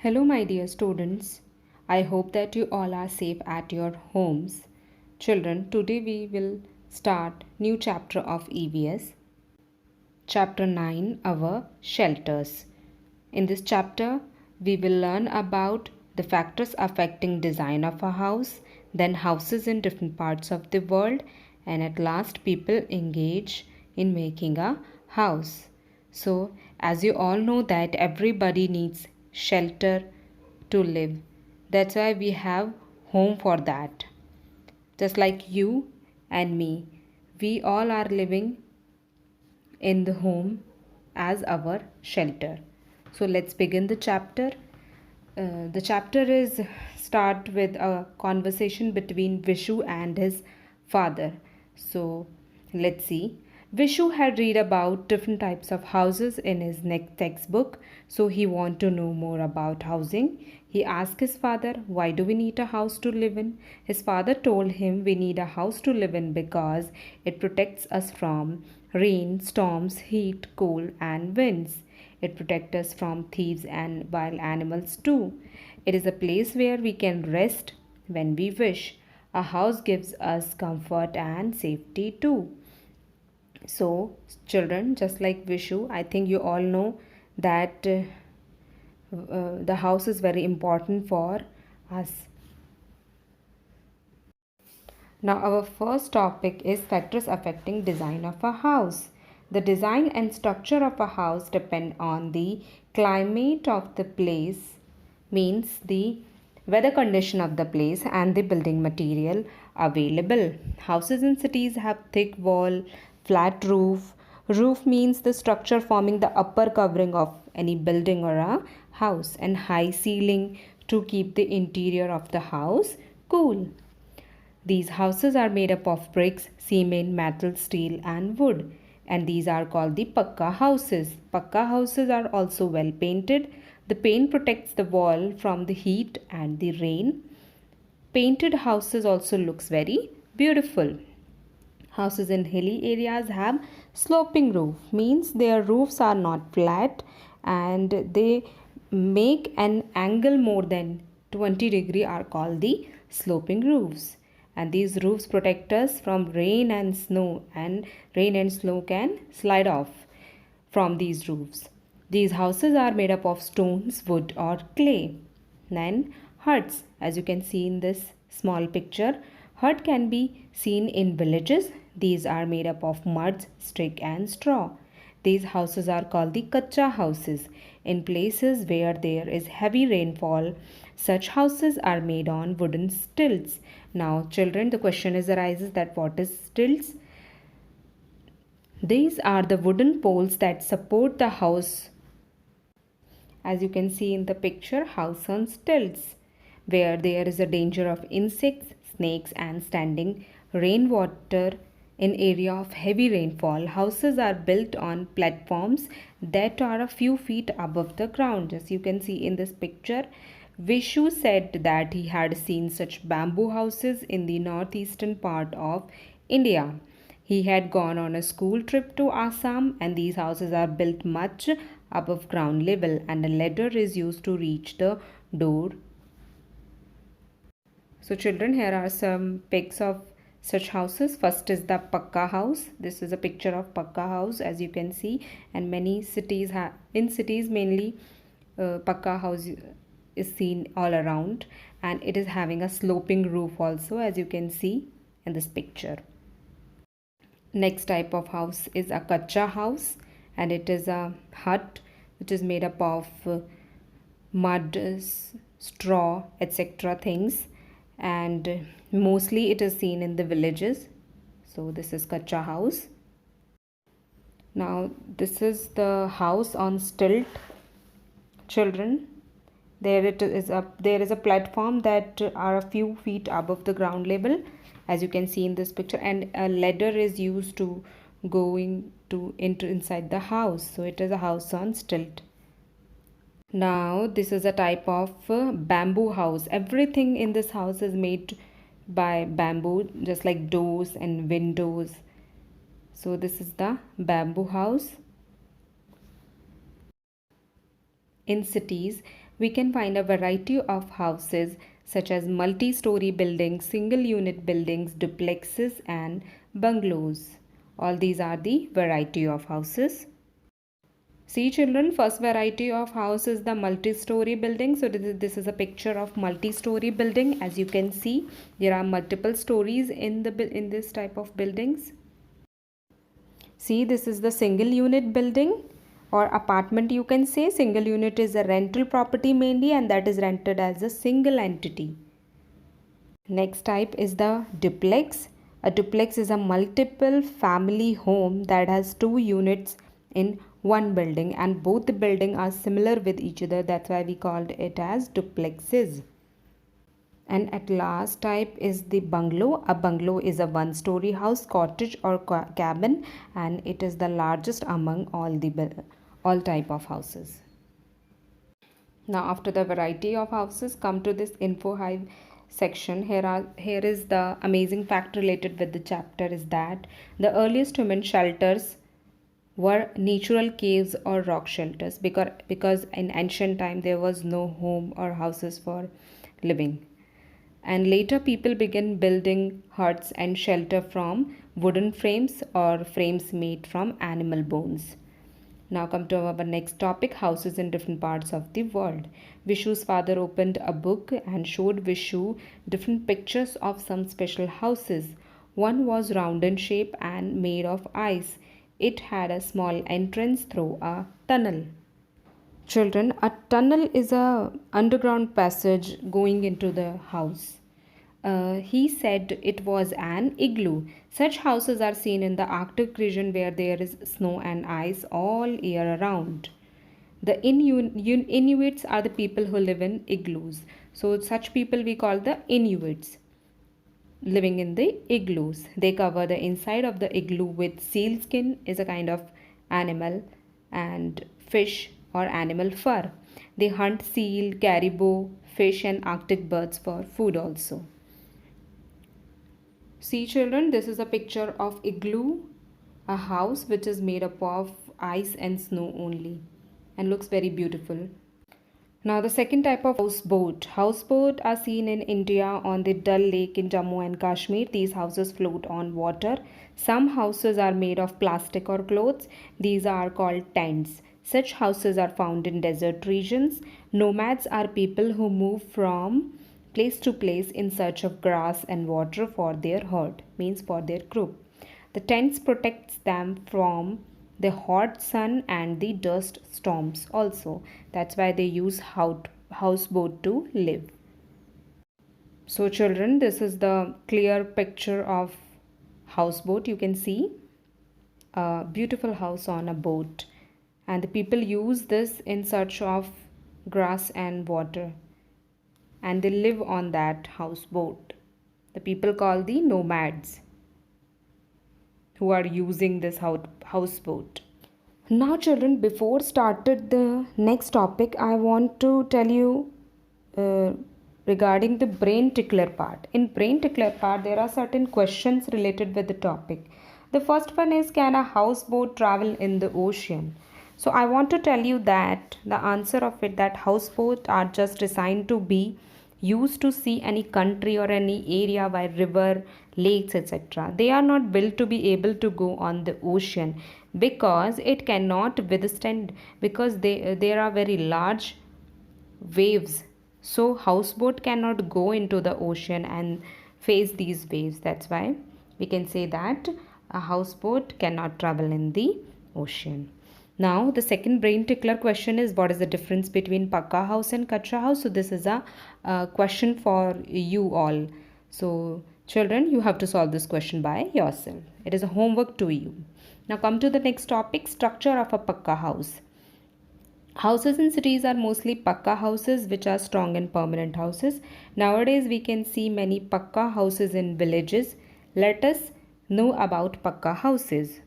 Hello, my dear students. I hope that you all are safe at your homes. Children, today we will start new chapter of EVS, chapter 9, our shelters. In this chapter, we will learn about the factors affecting design of a house, then houses in different parts of the world, and at last people engage in making a house. So, as you all know that everybody needs shelter to live. That's why we have home for that. Just like you and me, we all are living in the home as our shelter. So let's begin the chapter. The chapter is start with a conversation between Vishu and his father. So let's see. Vishu had read about different types of houses in his next textbook, so he wanted to know more about housing. He asked his father, "Why do we need a house to live in?" His father told him, "We need a house to live in because it protects us from rain, storms, heat, cold, and winds. It protects us from thieves and wild animals too. It is a place where we can rest when we wish. A house gives us comfort and safety too." So, children, just like Vishu, I think you all know that the house is very important for us. Now, our first topic is factors affecting design of a house. The design and structure of a house depend on the climate of the place, means the weather condition of the place and the building material available. Houses in cities have thick wall, flat roof. Roof means the structure forming the upper covering of any building or a house, and high ceiling to keep the interior of the house cool. These houses are made up of bricks, cement, metal, steel, and wood, and these are called the pakka houses. Pakka houses are also well painted. The paint protects the wall from the heat and the rain. Painted houses also looks very beautiful. Houses in hilly areas have sloping roof, means their roofs are not flat and they make an angle more than 20 degree are called the sloping roofs. And these roofs protect us from rain and snow, and rain and snow can slide off from these roofs. These houses are made up of stones, wood or clay. Then huts, as you can see in this small picture, hut can be seen in villages. These are made up of mud, stick and straw. These houses are called the kacha houses. In places where there is heavy rainfall, such houses are made on wooden stilts. Now, children, the question arises that what is stilts? These are the wooden poles that support the house. As you can see in the picture, house on stilts, where there is a danger of insects, snakes and standing rainwater. In area of heavy rainfall, houses are built on platforms that are a few feet above the ground. As you can see in this picture, Vishu said that he had seen such bamboo houses in the northeastern part of India. He had gone on a school trip to Assam, and these houses are built much above ground level, and a ladder is used to reach the door. So children, here are some pics of such houses. First is the pakka house. This is a picture of pakka house, as you can see, and many cities have, in cities mainly, pakka house is seen all around, and it is having a sloping roof also, as you can see in this picture. Next type of house is a kacha house, and it is a hut which is made up of mud, straw, etc. things, and mostly it is seen in the villages. So this is kacha house. Now this is the house on stilt. Children, there is a platform that are a few feet above the ground level, as you can see in this picture, and a ladder is used to going to enter inside the house. So it is a house on stilt. Now this is a type of bamboo house. Everything in this house is made by bamboo, just like doors and windows. So this is the bamboo house. In cities, we can find a variety of houses such as multi-story buildings, single unit buildings, duplexes and bungalows. All these are the variety of houses. See children, first variety of house is the multi-story building. So this is a picture of multi-story building. As you can see, there are multiple stories in this type of buildings. See, this is the single unit building or apartment, you can say. Single unit is a rental property mainly, and that is rented as a single entity. Next type is the duplex. A duplex is a multiple family home that has two units in one building, and both the building are similar with each other. That's why we called it as duplexes. And at last type is the bungalow. A bungalow is a one-story house, cottage or cabin, and it is the largest among all type of houses. Now after the variety of houses, come to this info hive section. Here is the amazing fact related with the chapter is that the earliest human shelters were natural caves or rock shelters because in ancient time there was no home or houses for living. And later people began building huts and shelter from wooden frames or frames made from animal bones. Now come to our next topic, houses in different parts of the world. Vishu's father opened a book and showed Vishu different pictures of some special houses. One was round in shape and made of ice. It had a small entrance through a tunnel. Children, a tunnel is a underground passage going into the house. He said it was an igloo. Such houses are seen in the Arctic region where there is snow and ice all year around. The Inuits are the people who live in igloos. So such people we call the Inuits, living in the igloos. They cover the inside of the igloo with sealskin, is a kind of animal, and fish or animal fur. They hunt seal, caribou, fish and Arctic birds for food also. See children, this is a picture of igloo, a house which is made up of ice and snow only and looks very beautiful. Now the second type of houseboat. Houseboat are seen in India on the Dal Lake in Jammu and Kashmir. These houses float on water. Some houses are made of plastic or clothes. These are called tents. Such houses are found in desert regions. Nomads are people who move from place to place in search of grass and water for their herd, means for their group. The tents protects them from the hot sun and the dust storms also. That's why they use houseboat to live. So children, this is the clear picture of houseboat. You can see a beautiful house on a boat, and the people use this in search of grass and water, and they live on that houseboat. The people called the nomads who are using this houseboat. Now children, before started the next topic, I want to tell you regarding the brain tickler part. In brain tickler part, there are certain questions related with the topic. The first one is, can a houseboat travel in the ocean? So I want to tell you that the answer of it, that houseboats are just designed to be used to see any country or any area by river, lakes, etc. They are not built to be able to go on the ocean because it cannot withstand, because there are very large waves. So houseboat cannot go into the ocean and face these waves. That's why we can say that a houseboat cannot travel in the ocean. Now the second brain tickler question is, what is the difference between Pakka house and Kacha house? So this is a question for you all. So children, you have to solve this question by yourself. It is a homework to you. Now come to the next topic, structure of a Pakka house. Houses in cities are mostly Pakka houses, which are strong and permanent houses. Nowadays we can see many Pakka houses in villages. Let us know about Pakka houses.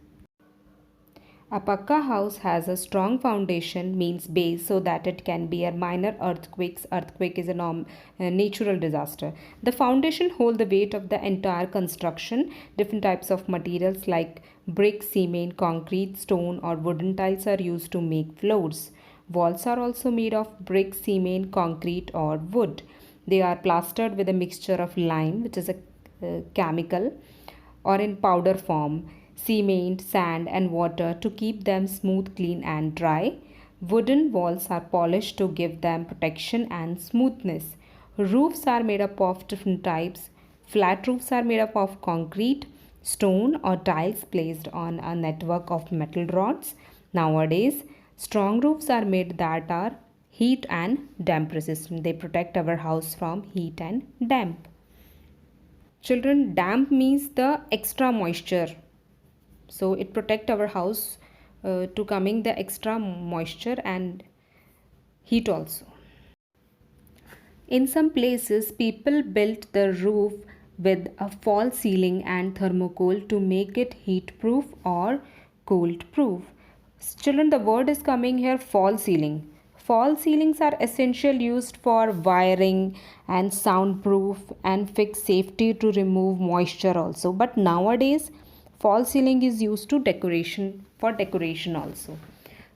A Pakka house has a strong foundation, means base, so that it can bear minor earthquakes. Earthquake is a natural disaster. The foundation hold the weight of the entire construction. Different types of materials like brick, cement, concrete, stone or wooden tiles are used to make floors. Walls are also made of brick, cement, concrete, or wood. They are plastered with a mixture of lime, which is a chemical, or in powder form, cement, sand, and water to keep them smooth, clean, and dry. Wooden walls are polished to give them protection and smoothness. Roofs are made up of different types. Flat roofs are made up of concrete, stone, or tiles placed on a network of metal rods. Nowadays, strong roofs are made that are heat and damp resistant. They protect our house from heat and damp. Children, damp means the extra moisture. So it protect our house to coming the extra moisture and heat also. In some places, people built the roof with a false ceiling and thermocol to make it heat proof or cold proof. Children, the word is coming here false ceiling. False ceilings are essential used for wiring and soundproof and fixed safety to remove moisture also. But nowadays, false ceiling is used to decoration for decoration also.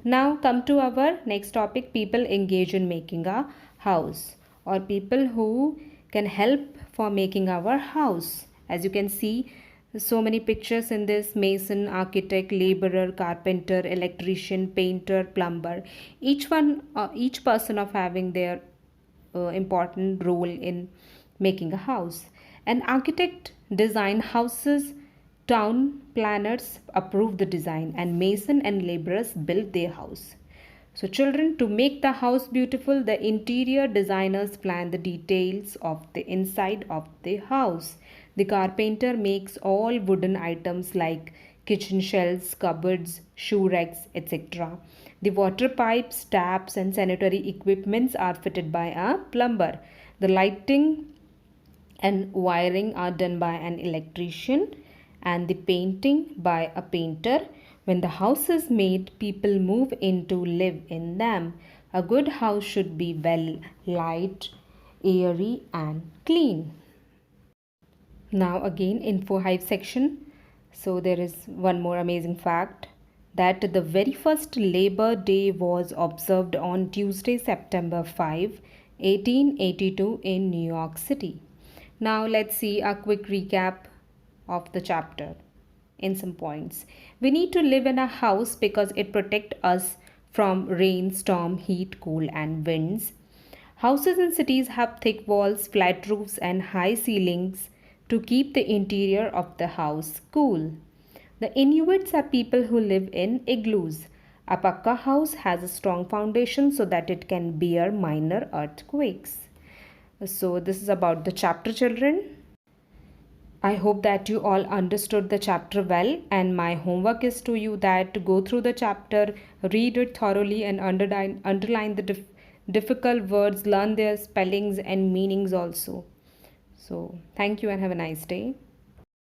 Now come to our next topic, people engage in making a house, or people who can help for making our house. As you can see, so many pictures in this: mason, architect, laborer, carpenter, electrician, painter, plumber. Each person of having their important role in making a house. An architect design houses, town planners approve the design, and mason and laborers build their house. So children, to make the house beautiful, the interior designers plan the details of the inside of the house. The carpenter makes all wooden items like kitchen shelves, cupboards, shoe racks, etc. The water pipes, taps, and sanitary equipments are fitted by a plumber. The lighting and wiring are done by an electrician, and the painting by a painter. When the house is made, people move in to live in them. A good house should be well light, airy, and clean. Now again, info Hive section. So there is one more amazing fact, that the very first Labor Day was observed on Tuesday, September 5, 1882 in New York City. Now let's see a quick recap of the chapter in some points. We need to live in a house because it protects us from rain, storm, heat, cold, and winds. Houses in cities have thick walls, flat roofs, and high ceilings to keep the interior of the house cool. The Inuits are people who live in igloos. A pakka house has a strong foundation so that it can bear minor earthquakes. So this is about the chapter, children. I hope that you all understood the chapter well, and my homework is to you that to go through the chapter, read it thoroughly, and underline the difficult words, learn their spellings and meanings also. So thank you and have a nice day.